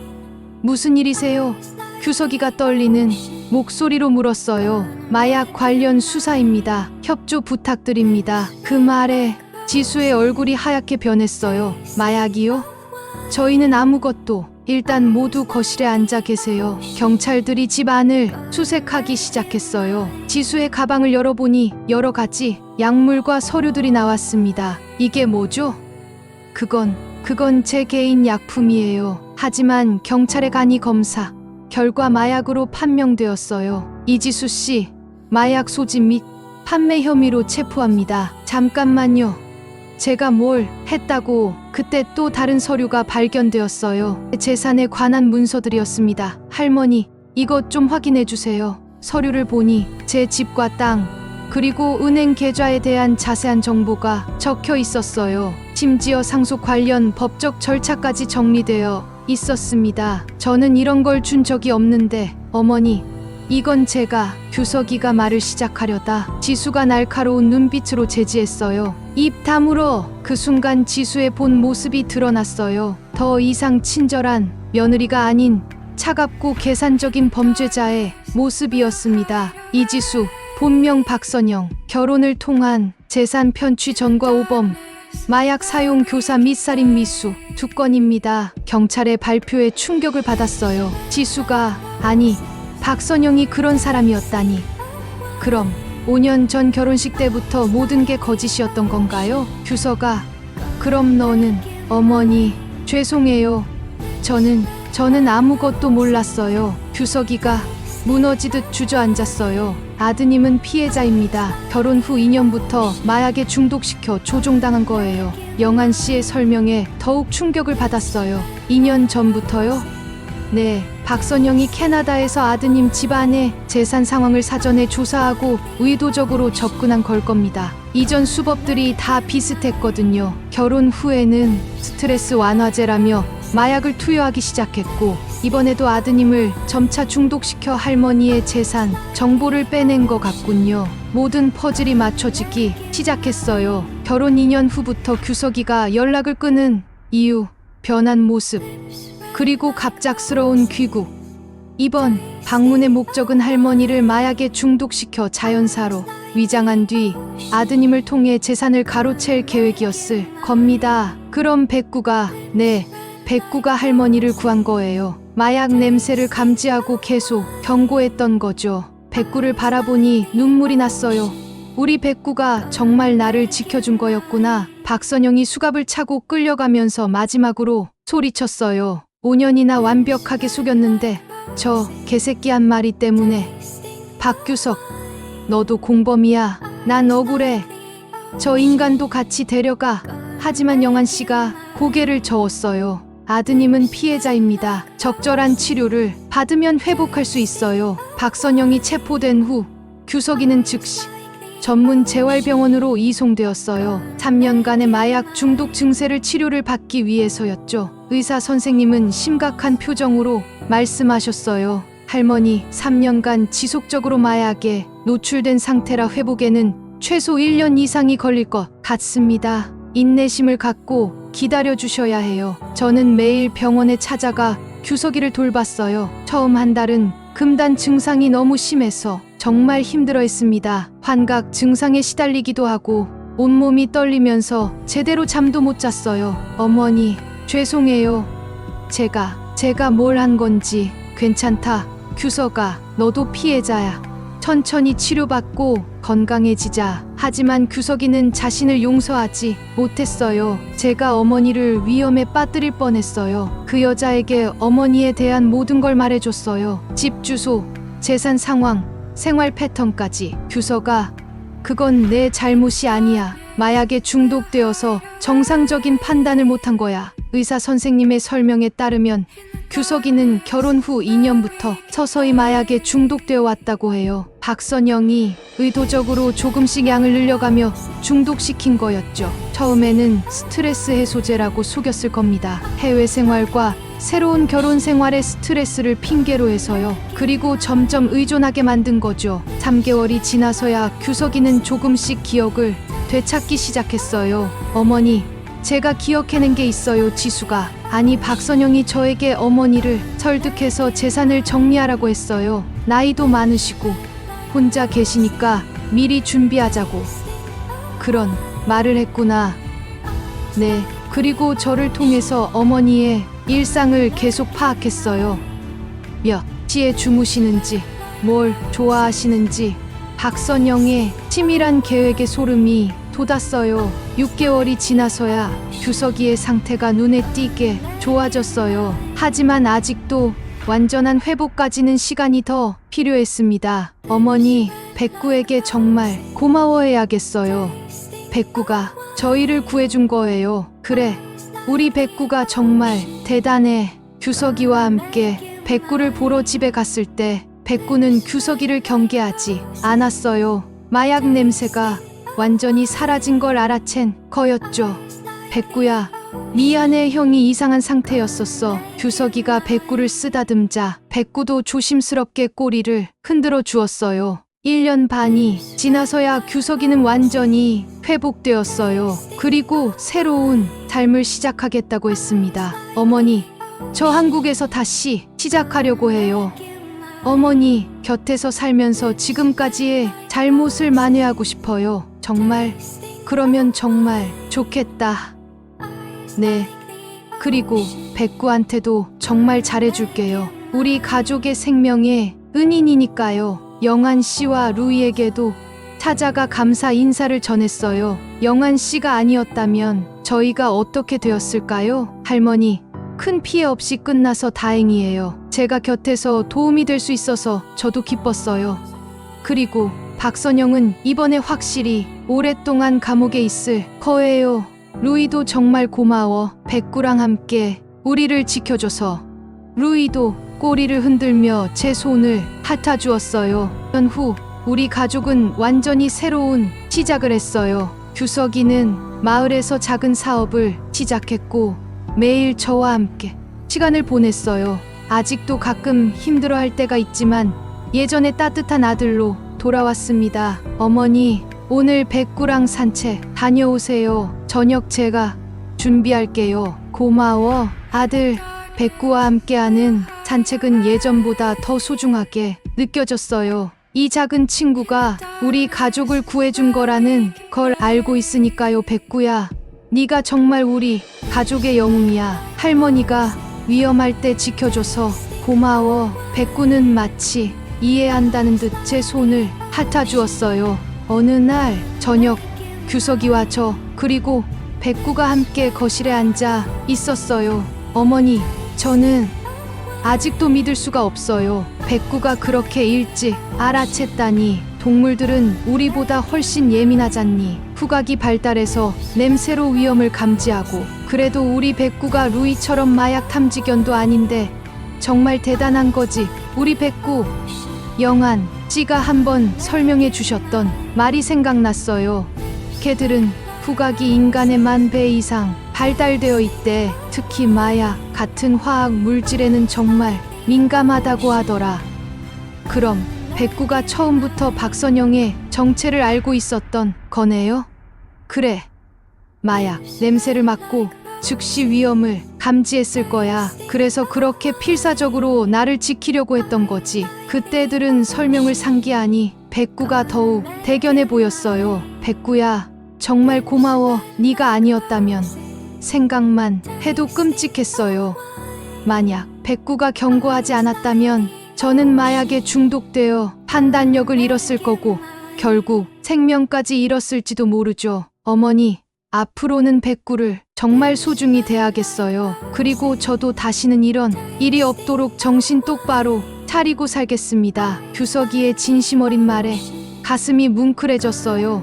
S1: 무슨 일이세요? 규석이가 떨리는 목소리로 물었어요. 마약 관련 수사입니다. 협조 부탁드립니다. 그 말에 지수의 얼굴이 하얗게 변했어요. 마약이요? 저희는 아무것도. 일단 모두 거실에 앉아 계세요. 경찰들이 집 안을 수색하기 시작했어요. 지수의 가방을 열어보니 여러 가지 약물과 서류들이 나왔습니다. 이게 뭐죠? 그건 제 개인 약품이에요. 하지만 경찰의 간이 검사 결과 마약으로 판명되었어요. 이지수 씨, 마약 소지 및 판매 혐의로 체포합니다. 잠깐만요. 제가 뭘 했다고? 그때 또 다른 서류가 발견되었어요. 재산에 관한 문서들이었습니다. 할머니, 이것 좀 확인해 주세요. 서류를 보니 제 집과 땅, 그리고 은행 계좌에 대한 자세한 정보가 적혀 있었어요. 심지어 상속 관련 법적 절차까지 정리되어 있었습니다. 저는 이런 걸 준 적이 없는데, 어머니, 이건 제가. 규석이가 말을 시작하려다 지수가 날카로운 눈빛으로 제지했어요. 입 다물어. 그 순간 지수의 본 모습이 드러났어요. 더 이상 친절한 며느리가 아닌 차갑고 계산적인 범죄자의 모습이었습니다. 이지수, 본명 박선영, 결혼을 통한 재산 편취 전과 오범, 마약 사용 교사 및 살인 미수 2건입니다. 경찰의 발표에 충격을 받았어요. 지수가, 아니, 박선영이 그런 사람이었다니. 그럼 5년 전 결혼식 때부터 모든 게 거짓이었던 건가요? 규서가, 그럼 너는? 어머니, 죄송해요. 저는 아무것도 몰랐어요. 규석이가 무너지듯 주저앉았어요. 아드님은 피해자입니다. 결혼 후 2년부터 마약에 중독시켜 조종당한 거예요. 영한 씨의 설명에 더욱 충격을 받았어요. 2년 전부터요? 네, 박선영이 캐나다에서 아드님 집안의 재산 상황을 사전에 조사하고 의도적으로 접근한 걸 겁니다. 이전 수법들이 다 비슷했거든요. 결혼 후에는 스트레스 완화제라며 마약을 투여하기 시작했고, 이번에도 아드님을 점차 중독시켜 할머니의 재산, 정보를 빼낸 것 같군요. 모든 퍼즐이 맞춰지기 시작했어요. 결혼 2년 후부터 규석이가 연락을 끊은 이유, 변한 모습, 그리고 갑작스러운 귀국. 이번 방문의 목적은 할머니를 마약에 중독시켜 자연사로 위장한 뒤 아드님을 통해 재산을 가로챌 계획이었을 겁니다. 그럼 백구가, 네, 백구가 할머니를 구한 거예요. 마약 냄새를 감지하고 계속 경고했던 거죠. 백구를 바라보니 눈물이 났어요. 우리 백구가 정말 나를 지켜준 거였구나. 박선영이 수갑을 차고 끌려가면서 마지막으로 소리쳤어요. 5년이나 완벽하게 속였는데 저 개새끼 한 마리 때문에. 박규석, 너도 공범이야. 난 억울해. 저 인간도 같이 데려가. 하지만 영한 씨가 고개를 저었어요. 아드님은 피해자입니다. 적절한 치료를 받으면 회복할 수 있어요. 박선영이 체포된 후 규석이는 즉시 전문 재활병원으로 이송되었어요. 3년간의 마약 중독 증세를 치료를 받기 위해서였죠. 의사 선생님은 심각한 표정으로 말씀하셨어요. 할머니, 3년간 지속적으로 마약에 노출된 상태라 회복에는 최소 1년 이상이 걸릴 것 같습니다. 인내심을 갖고 기다려 주셔야 해요. 저는 매일 병원에 찾아가 규석이를 돌봤어요. 처음 한 달은 금단 증상이 너무 심해서 정말 힘들어했습니다. 환각 증상에 시달리기도 하고 온몸이 떨리면서 제대로 잠도 못 잤어요. 어머니, 죄송해요. 제가 뭘 한 건지. 괜찮다. 규석아, 너도 피해자야. 천천히 치료받고 건강해지자. 하지만 규석이는 자신을 용서하지 못했어요. 제가 어머니를 위험에 빠뜨릴 뻔했어요. 그 여자에게 어머니에 대한 모든 걸 말해줬어요. 집 주소, 재산 상황, 생활 패턴까지. 규석아, 그건 내 잘못이 아니야. 마약에 중독되어서 정상적인 판단을 못한 거야. 의사 선생님의 설명에 따르면 규석이는 결혼 후 2년부터 서서히 마약에 중독되어 왔다고 해요. 박선영이 의도적으로 조금씩 양을 늘려가며 중독시킨 거였죠. 처음에는 스트레스 해소제라고 속였을 겁니다. 해외 생활과 새로운 결혼 생활의 스트레스를 핑계로 해서요. 그리고 점점 의존하게 만든 거죠. 3개월이 지나서야 규석이는 조금씩 기억을 되찾기 시작했어요. 어머니, 제가 기억해낸 게 있어요. 지수가, 아니 박선영이 저에게 어머니를 설득해서 재산을 정리하라고 했어요. 나이도 많으시고 혼자 계시니까 미리 준비하자고 그런 말을 했구나. 네, 그리고 저를 통해서 어머니의 일상을 계속 파악했어요. 몇 시에 주무시는지, 뭘 좋아하시는지. 박선영의 치밀한 계획에 소름이 돋았어요. 6개월이 지나서야 규석이의 상태가 눈에 띄게 좋아졌어요. 하지만 아직도 완전한 회복까지는 시간이 더 필요했습니다. 어머니, 백구에게 정말 고마워해야겠어요. 백구가 저희를 구해준 거예요. 그래, 우리 백구가 정말 대단해. 규석이와 함께 백구를 보러 집에 갔을 때 백구는 규석이를 경계하지 않았어요. 마약 냄새가 완전히 사라진 걸 알아챈 거였죠. 백구야, 미안해. 형이 이상한 상태였었어. 규석이가 백구를 쓰다듬자 백구도 조심스럽게 꼬리를 흔들어 주었어요. 1년 반이 지나서야 규석이는 완전히 회복되었어요. 그리고 새로운 삶을 시작하겠다고 했습니다. 어머니, 저 한국에서 다시 시작하려고 해요. 어머니 곁에서 살면서 지금까지의 잘못을 만회하고 싶어요. 정말? 그러면 정말 좋겠다. 네. 그리고 백구한테도 정말 잘해줄게요. 우리 가족의 생명의 은인이니까요. 영환 씨와 루이에게도 찾아가 감사 인사를 전했어요. 영환 씨가 아니었다면 저희가 어떻게 되었을까요? 할머니, 큰 피해 없이 끝나서 다행이에요. 제가 곁에서 도움이 될 수 있어서 저도 기뻤어요. 그리고 박선영은 이번에 확실히 오랫동안 감옥에 있을 거예요. 루이도 정말 고마워. 백구랑 함께 우리를 지켜줘서. 루이도 꼬리를 흔들며 제 손을 핥아주었어요. 후 우리 가족은 완전히 새로운 시작을 했어요. 규석이는 마을에서 작은 사업을 시작했고 매일 저와 함께 시간을 보냈어요. 아직도 가끔 힘들어할 때가 있지만 예전의 따뜻한 아들로 돌아왔습니다. 어머니, 오늘 백구랑 산책 다녀오세요. 저녁 제가 준비할게요. 고마워, 아들. 백구와 함께하는 산책은 예전보다 더 소중하게 느껴졌어요. 이 작은 친구가 우리 가족을 구해준 거라는 걸 알고 있으니까요. 백구야, 네가 정말 우리 가족의 영웅이야. 할머니가 위험할 때 지켜줘서 고마워. 백구는 마치 이해한다는 듯 제 손을 핥아주었어요. 어느 날 저녁, 규석이와 저 그리고 백구가 함께 거실에 앉아 있었어요. 어머니, 저는 아직도 믿을 수가 없어요. 백구가 그렇게 일찍 알아챘다니. 동물들은 우리보다 훨씬 예민하잖니. 후각이 발달해서 냄새로 위험을 감지하고. 그래도 우리 백구가 루이처럼 마약 탐지견도 아닌데 정말 대단한 거지. 우리 백구. 영환 씨가 한번 설명해 주셨던 말이 생각났어요. 개들은 후각이 인간의 10,000배 이상 발달되어 있대. 특히 마약 같은 화학 물질에는 정말 민감하다고 하더라. 그럼 백구가 처음부터 박선영의 정체를 알고 있었던 거네요? 그래. 마약 냄새를 맡고 즉시 위험을 감지했을 거야. 그래서 그렇게 필사적으로 나를 지키려고 했던 거지. 그때들은 설명을 상기하니 백구가 더욱 대견해 보였어요. 백구야, 정말 고마워. 네가 아니었다면. 생각만 해도 끔찍했어요. 만약 백구가 경고하지 않았다면 저는 마약에 중독되어 판단력을 잃었을 거고 결국 생명까지 잃었을지도 모르죠. 어머니, 앞으로는 백구를 정말 소중히 대하겠어요. 그리고 저도 다시는 이런 일이 없도록 정신 똑바로 차리고 살겠습니다. 규석이의 진심 어린 말에 가슴이 뭉클해졌어요.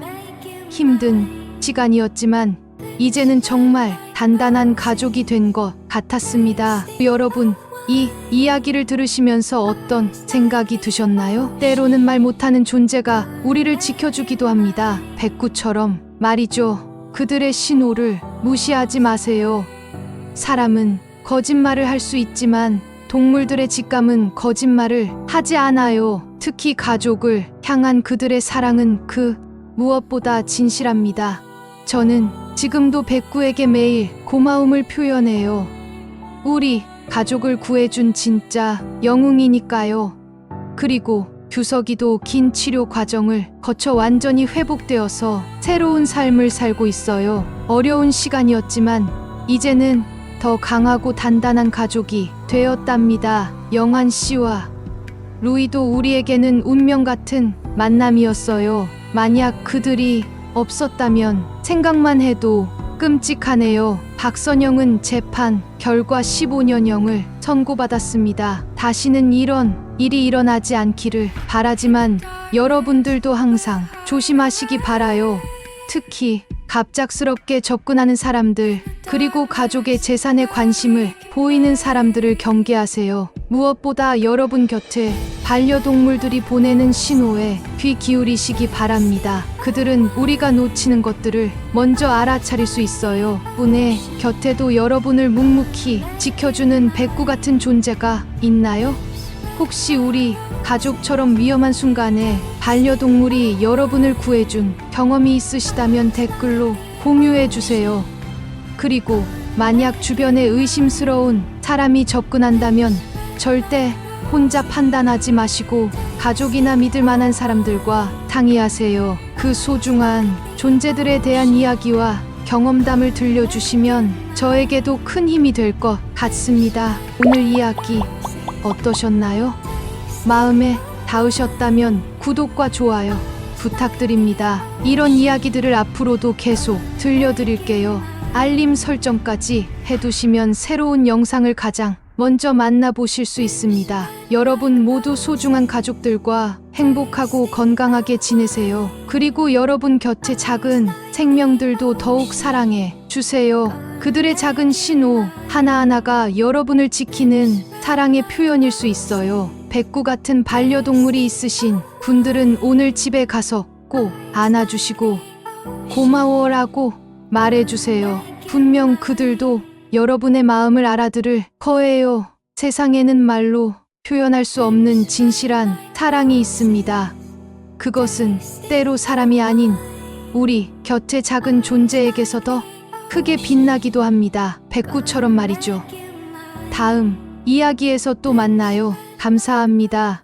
S1: 힘든 시간이었지만 이제는 정말 단단한 가족이 된 것 같았습니다. 여러분, 이 이야기를 들으시면서 어떤 생각이 드셨나요? 때로는 말 못하는 존재가 우리를 지켜주기도 합니다. 백구처럼 말이죠. 그들의 신호를 무시하지 마세요. 사람은 거짓말을 할 수 있지만 동물들의 직감은 거짓말을 하지 않아요. 특히 가족을 향한 그들의 사랑은 그 무엇보다 진실합니다. 저는 지금도 백구에게 매일 고마움을 표현해요. 우리 가족을 구해준 진짜 영웅이니까요. 그리고 규석이도 긴 치료 과정을 거쳐 완전히 회복되어서 새로운 삶을 살고 있어요. 어려운 시간이었지만 이제는 더 강하고 단단한 가족이 되었답니다. 영환 씨와 루이도 우리에게는 운명 같은 만남이었어요. 만약 그들이 없었다면 생각만 해도 끔찍하네요. 박선영은 재판 결과 15년형을 선고받았습니다. 다시는 이런 일이 일어나지 않기를 바라지만 여러분들도 항상 조심하시기 바라요. 특히 갑작스럽게 접근하는 사람들, 그리고 가족의 재산에 관심을 보이는 사람들을 경계하세요. 무엇보다 여러분 곁에 반려동물들이 보내는 신호에 귀 기울이시기 바랍니다. 그들은 우리가 놓치는 것들을 먼저 알아차릴 수 있어요. 분의 곁에도 여러분을 묵묵히 지켜주는 백구 같은 존재가 있나요? 혹시 우리 가족처럼 위험한 순간에 반려동물이 여러분을 구해준 경험이 있으시다면 댓글로 공유해주세요. 그리고 만약 주변에 의심스러운 사람이 접근한다면 절대 혼자 판단하지 마시고 가족이나 믿을 만한 사람들과 상의하세요. 그 소중한 존재들에 대한 이야기와 경험담을 들려주시면 저에게도 큰 힘이 될 것 같습니다. 오늘 이야기 어떠셨나요? 마음에 닿으셨다면 구독과 좋아요 부탁드립니다. 이런 이야기들을 앞으로도 계속 들려드릴게요. 알림 설정까지 해두시면 새로운 영상을 가장 먼저 만나보실 수 있습니다. 여러분 모두 소중한 가족들과 행복하고 건강하게 지내세요. 그리고 여러분 곁에 작은 생명들도 더욱 사랑해 주세요. 그들의 작은 신호 하나하나가 여러분을 지키는 사랑의 표현일 수 있어요. 백구 같은 반려동물이 있으신 분들은 오늘 집에 가서 꼭 안아주시고 고마워라고 말해주세요. 분명 그들도 여러분의 마음을 알아들을 거예요. 세상에는 말로 표현할 수 없는 진실한 사랑이 있습니다. 그것은 때로 사람이 아닌 우리 곁의 작은 존재에게서 더 크게 빛나기도 합니다. 백구처럼 말이죠. 다음 이야기에서 또 만나요. 감사합니다.